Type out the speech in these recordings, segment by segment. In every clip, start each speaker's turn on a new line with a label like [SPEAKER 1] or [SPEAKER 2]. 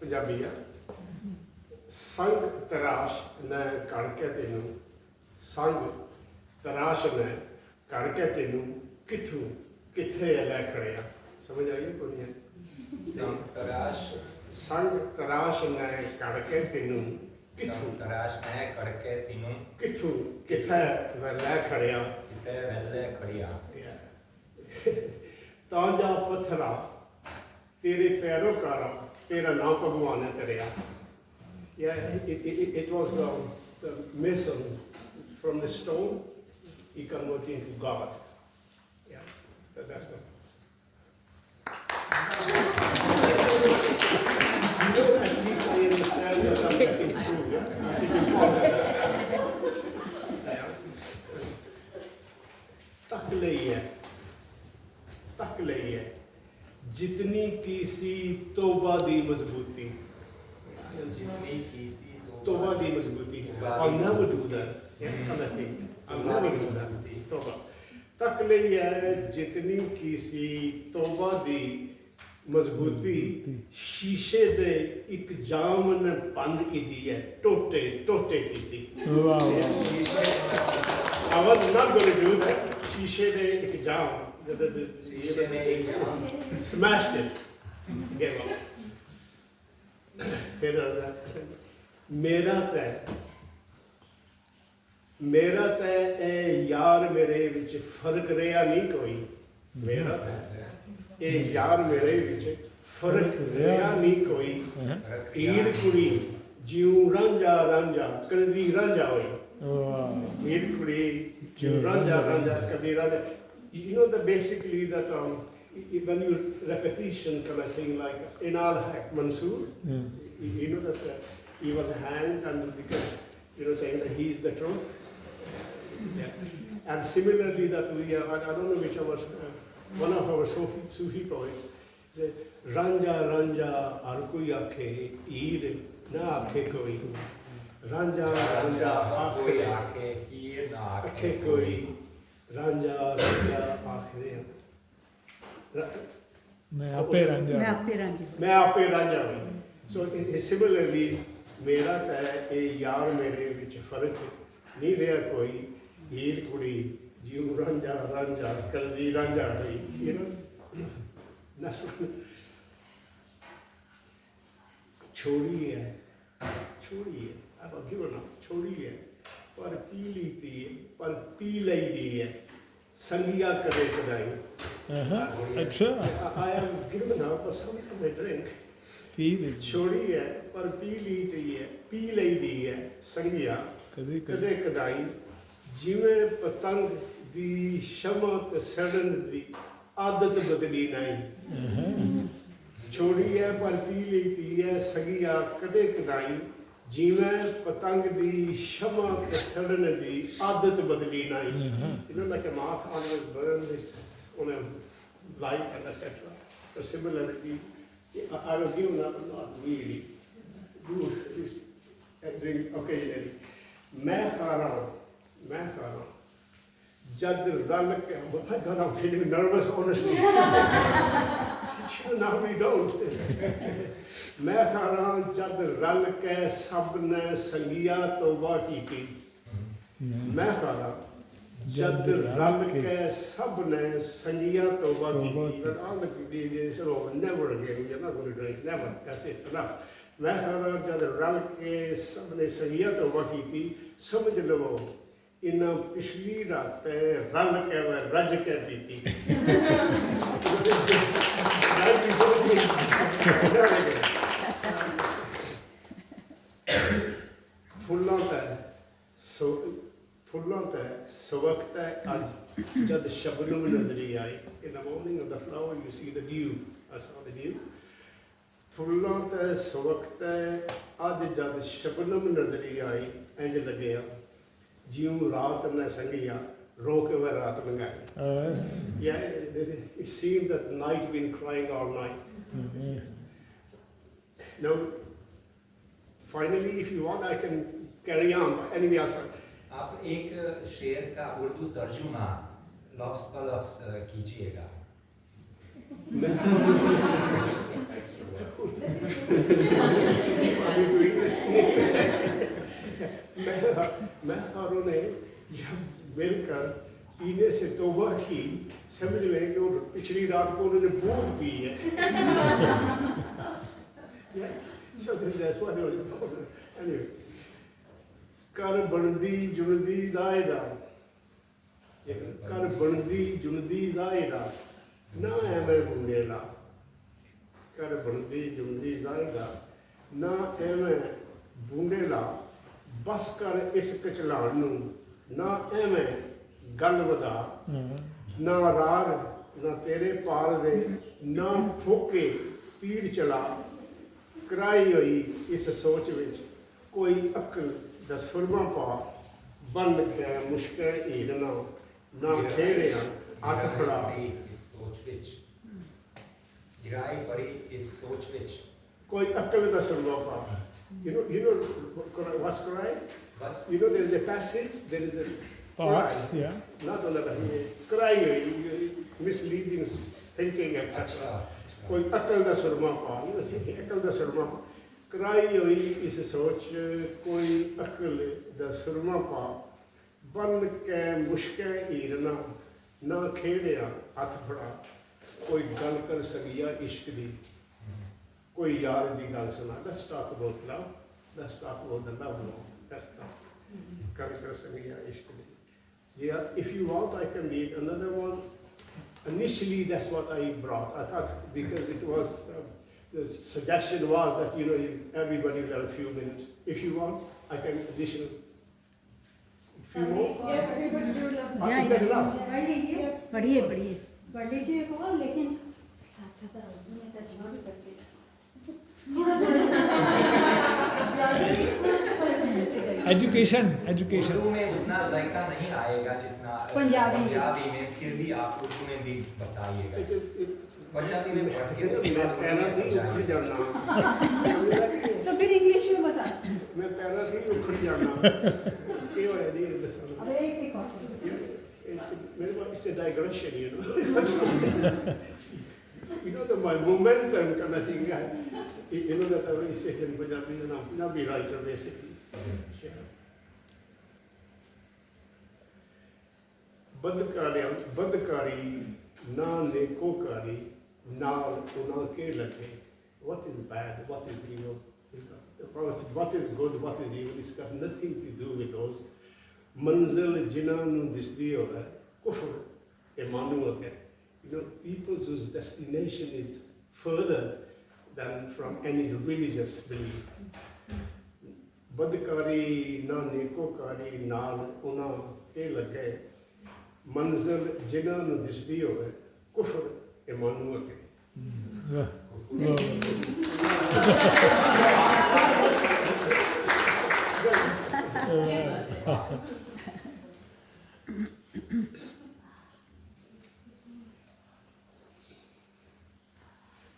[SPEAKER 1] पंजाबी है। संग तराश न कड़के तेनू, संग तराश न कड़के तेनू किथू किथे लै खड़िया। समझ आई कोई नहीं? संग तराश न कड़के तेनू किथू तराश न कड़के तेनू किथू किथे लै खड़िया किथे लै खड़िया। ताजा पत्थरा तेरे पैरोकारा तेरा नाम भगवान है तेरे। Yeah, it was the mason from the stone, he converted into God. Yeah, that's what. You know, at least I understand that I'm getting through, yeah? Which is important. Yeah. तक लई है जितनी की सी तौबा दी मजबूती, तौबा दी मजबूती। I'll never do that. I'll never do that. तौबा तक लई है जितनी की सी तौबा दी मजबूती, शीशे दे एक जामन पन इदी है टोटे टोटे की। I was not going to do that. शीशे दे एक जाम, smashed it, gave up. फिर मेरा ते ए यार मेरे विच फर्क रहा नहीं कोई, मेरा ए यार मेरे विच फर्क रहा नहीं कोई। हीर कुड़ी जिऊं रांझा रांझा कदी रांझा होई, हीर कुड़ी जिऊं रांझा रांझा कदी Ranjha. You know that basically that when you repetition kind of thing, like in Al-Haq Mansoor, you know that he was hanged and because saying that he is the truth. Yeah. And similarly that we have, I don't know which our one of our Sufi poets said, Ranja Ranja har koi aakhe eer na aakhe koi, Ranja Ranja har koi aakhe eer na aakhe koi, Ranja Ranja aakhe मैं आपे रंजा हुई। So similarly मेरा ते ए यार मेरे विच फर्क नहीं रहा कोई, हीर कुड़ी जिऊं रांझा रांझा कदी रांझा हुई। छोड़ी है अब given up, छोड़ी है पर पी लीती है, पर पी लई दी है संगिया कदे कदाई। अच्छा, I have given up for some of my drink. छोड़ी है पर पी लीती है, पी लई दी है संगिया कदे कदाई, जिवें पतंग दी शमा ते सड़न दी आदत बदली नहीं। छोड़ी है पर पी लीती है संगिया कदे कदाई, जिवें पतंग दी शमा ते सड़न दी आदत बदली नहीं। Like a moth always burns on a light and etc. So similarly, I was given up, not really. Do and drink occasionally. मैं खा रहा हूँ जद रल के, oh my God, I'm feeling nervous honestly. Now we don't. मैं खा रहा हूँ जद रल के सब ने संगिया तौबा की थी। मैं खा रहा हूँ जद रल के सब ने संगिया तौबा की थी। But all the people said, oh, never again, you're not going to drink, never, that's it, enough. मैं खा रहा हूँ जद रल के सब ने संगिया तौबा की थी, समझ लो इन पिछली रात रल के व रज के पीती। फुल्लों ते सवक्त आज जद शबनम नजरी आई। In the morning of the flower you see the dew. I saw the dew. फुल्लों ते सवक्त आज जद शबनम नजरी आई, इंज लगेया जिऊं रात ने संगिया रोके वे रात मंगाई। Yeah, it seemed that night been crying all night. Now, finally, if you want, I can carry on. Anyway,
[SPEAKER 2] आप एक शेर का उर्दू तर्जुमा लफ्ज़ ब लफ्ज़ कीजिएगा।
[SPEAKER 1] मैं और उन्हें जब मिलकर पीने से तौबा की, समझ लें कि वो पिछली रात को उन्होंने बूंद पी है। Yeah, so that's what it was about. Anyway, कर बनदी जुनदी जायदा, कर बनदी जुनदी जायदा, ना एमे बुंदेला। कर बनदी जुनदी जायदा, ना एमे बुंदेला, बस कर इस कचलान नू, ना एमे गल वधा, ना राग, ना तेरे पार दे, ना फूके तीर चला, कराई हुई इस सोच विच कोई अक्ल दा सुरमा पा, बन के मुश्किल हीरना, ना खेड़िया हथ फड़ा।
[SPEAKER 2] इस सोच विच गिराई पड़ी इस सोच विच
[SPEAKER 1] कोई अक्ल दा सुरमा पा। You know what's cry?
[SPEAKER 2] बस
[SPEAKER 1] You know there is a passage, there is a cry.
[SPEAKER 3] Yeah.
[SPEAKER 1] Not another cry, misleading thinking, etc. कोई अकल दा सुरमा पा, अकल दा सुरमा कराई हुई इस सोच कोई अकल दा सुरमा पा, बन के मुश्किल हीरना, ना खेड़िया हथ फड़ा, कोई गल कर सकिया इश्क दी, कोई यार दी गल सुना। Let's talk about love, let's talk about the love law, let's talk गल कर सकिया इश्क दी। Yeah, if you want I can read another one. Initially, that's what I brought. I thought because it was, the suggestion was that, you know, everybody will have a few minutes. If you want, I can additional few more.
[SPEAKER 4] Yes, we would do love.
[SPEAKER 1] Is that enough?
[SPEAKER 4] पढ़ लीजिए,
[SPEAKER 3] पढ़िए पढ़िए
[SPEAKER 4] पढ़ लीजिए एक और, लेकिन साथ साथ मैं तर्जुमा भी करती हूँ।
[SPEAKER 3] एजुकेशन एजुकेशन
[SPEAKER 2] उर्दू में जितना जायका नहीं आएगा जितना
[SPEAKER 4] पंजाबी
[SPEAKER 2] में, फिर भी आप उर्दू में भी बताइएगा। पंजाबी में पढ़ के
[SPEAKER 1] मैं पहला थी उखड़ जाना।
[SPEAKER 4] तो फिर इंग्लिश में बता।
[SPEAKER 1] मैं पहला थी उखड़ जाना। ये होया जी बस।
[SPEAKER 4] अब एक और।
[SPEAKER 1] Yes, मेरे पास इससे digression, you know. You know my momentum kind of thing. You know that I always say in Punjabi, you know, Punjabi writer basically. Yeah. बदकारी ना नेकोकारी नाल उना के लगे। What is bad? What is evil? What is good? What is evil? It's got nothing to do with those. Manzil जिन्हां नूं दिसदी होवे कुफर ईमानू अगे। You know, people whose destination is further than from any religious belief. बदकारी ना नेकोकारी नाल उना के लगे। मंजिल जिन्हां नूं दिसदी होवे कुफर ईमानू अगे।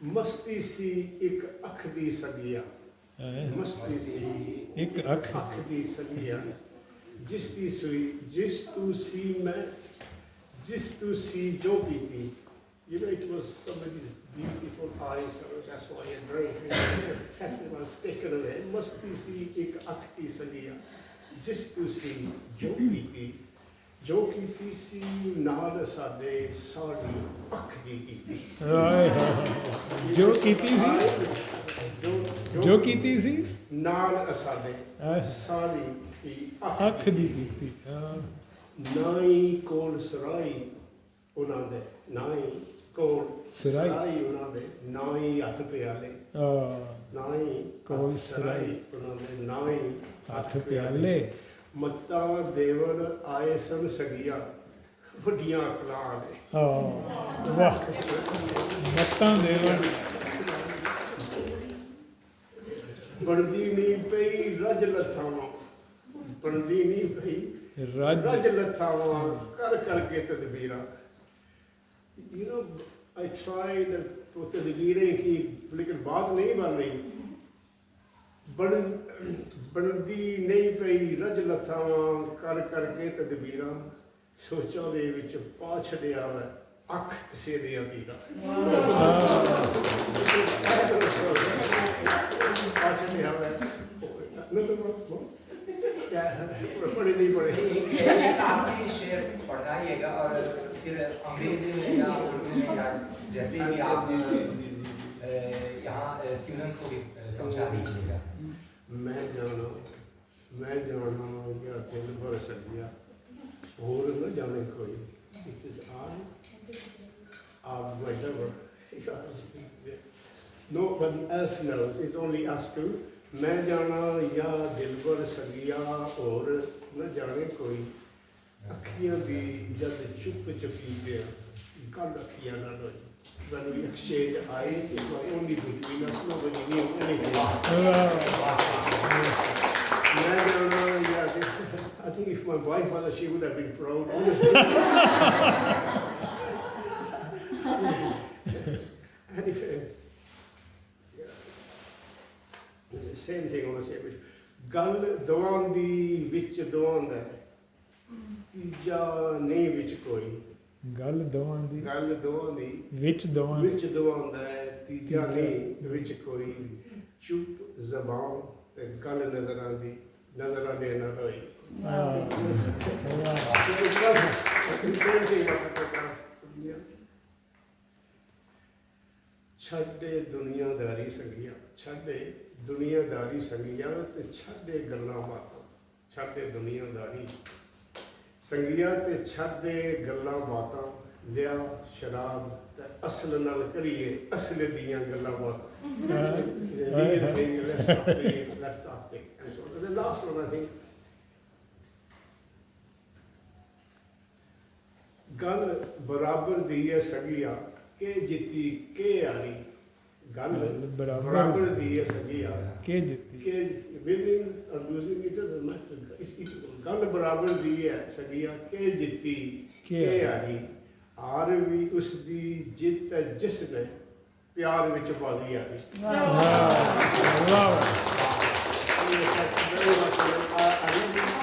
[SPEAKER 1] मस्ती सी एक अख दी सगिया। मस्ती सी
[SPEAKER 3] एक अख
[SPEAKER 1] अख दी सगिया। जिस दी सुई जिस तू सी मैं जिस तू सी जो पीती। You know, it was somebody's beautiful eyes, so that's why it's very festival's taken away. Masti si ek akti sagiya, जिस तू सी जो कीती, जो कीती सी नाल साडे साडी अख दी कीती।
[SPEAKER 3] जो कीती सी जो कीती सी
[SPEAKER 1] नाल साडे साडी सी
[SPEAKER 3] अख दी कीती।
[SPEAKER 1] नाई कोल सराई उन्हां दे नाई कोल सराई उन्हां दे नाई हथ प्याले। नाई
[SPEAKER 3] कोल
[SPEAKER 1] सराई उन्हां दे नाई
[SPEAKER 3] हथ प्याले।
[SPEAKER 1] मत्ता देवन आए सन सगिया वड्डियां अकलां दे।
[SPEAKER 3] वाह मत्ता देवन
[SPEAKER 1] बनदी नहीं पई रज लथावां। बनदी नहीं पई
[SPEAKER 3] रज
[SPEAKER 1] रज लथावां कर करके तदबीरां। You know, I tried तो तदबीरें की लेकिन बात नहीं बन रही। बनदी नहीं पई रज लथावां कर करके तदबीरां। सोचा दे विच पा छड़िया वै अख किसे दियां तीरां। पा छड़िया वै पढ़े नहीं पढ़े
[SPEAKER 2] एक आखिरी शेर पढ़ाइएगा और फिर अंग्रेजी में या उर्दू में या जैसे भी आप यहाँ स्टूडेंट्स को भी समझा दीजिएगा।
[SPEAKER 1] मैं जाना या दिल भर सकिया और न जाने कोई It is I of my lover. Nobody else knows. It's only us two. मैं जाना या दिल भर सकिया और न जाने कोई अखियां दी जद चुप चुपीते गल अखियां ना होई When we exchanged eyes, it was only between us. Nobody knew anything. मैं जाना या I think if my wife was, she would have been proud. Anyway, same thing on the same page. ਗੱਲ ਦਵਾਂ ਦੀ ਵਿੱਚ ਦਵਾਂਦਾ ਤੀਜਾ ਨਹੀਂ ਵਿੱਚ ਕੋਈ
[SPEAKER 3] ਗੱਲ ਦੋਵਾਂ ਦੀ
[SPEAKER 1] ਗੱਲ ਦੋਵਾਂ ਦੀ
[SPEAKER 3] ਵਿੱਚ ਦੋਵਾਂ
[SPEAKER 1] ਵਿੱਚ ਦਵਾਂਦਾ ਹੈ ਤੀਜਾ ਨਹੀਂ ਵਿੱਚ ਕੋਈ ਚੁੱਪ ਜ਼ਬਾਨ ਤੇ ਗੱਲ ਨਜ਼ਰਾਂ ਦੀ ਨਜ਼ਰਾਂ ਦੇ ਨਾ ਹੋਈ ਛੱਡੇ ਦੁਨੀਆਦਾਰੀ ਸੰਗੀਆਂ ਛੱਡੇ ਦੁਨੀਆਦਾਰੀ ਸੰਗੀਆਂ ਤੇ ਛੱਡੇ ਗੱਲਾਂ ਬਾਤਾਂ ਛੱਡੇ ਦੁਨੀਆਦਾਰੀ ਸੰਗੀਆਂ ਤੇ ਛੱਡੇ ਗੱਲਾਂ ਬਾਤਾਂ ਲਿਆ ਸ਼ਰਾਬ ਤੇ ਅਸਲ ਨਾਲ ਕਰੀਏ ਅਸਲ ਦੀਆਂ ਗੱਲਾਂ ਬਾਤਾਂ let's stop it. And so the last one I think ਗੱਲ ਬਰਾਬਰ ਦੀ ਹੈ ਸਗੀਆ ਕੇ ਜਿੱਤੀ ਕੇ ਆਲੀ ਗੱਲ ਬਰਾਬਰ ਦੀ ਹੈ ਸਗੀਆ
[SPEAKER 3] ਕੇ ਜਿੱਤੀ
[SPEAKER 1] ਕੇ winning or losing it doesn't matter. It's equal. ਗੱਲ ਬਰਾਬਰ ਦੀ ਹੈ ਸਗੀਆ ਕੇ ਜਿੱਤੀ ਕੇ ਆਲੀ ਆਰ ਵੀ ਉਸ ਦੀ ਜਿੱਤ ਹੈ ਜਿਸ ਨੇ ਪਿਆਰ ਵਿੱਚ ਬਾਜ਼ੀ ਆ ਗਈ
[SPEAKER 3] ਵਾਹ ਵਾਹ
[SPEAKER 1] very much. I love you.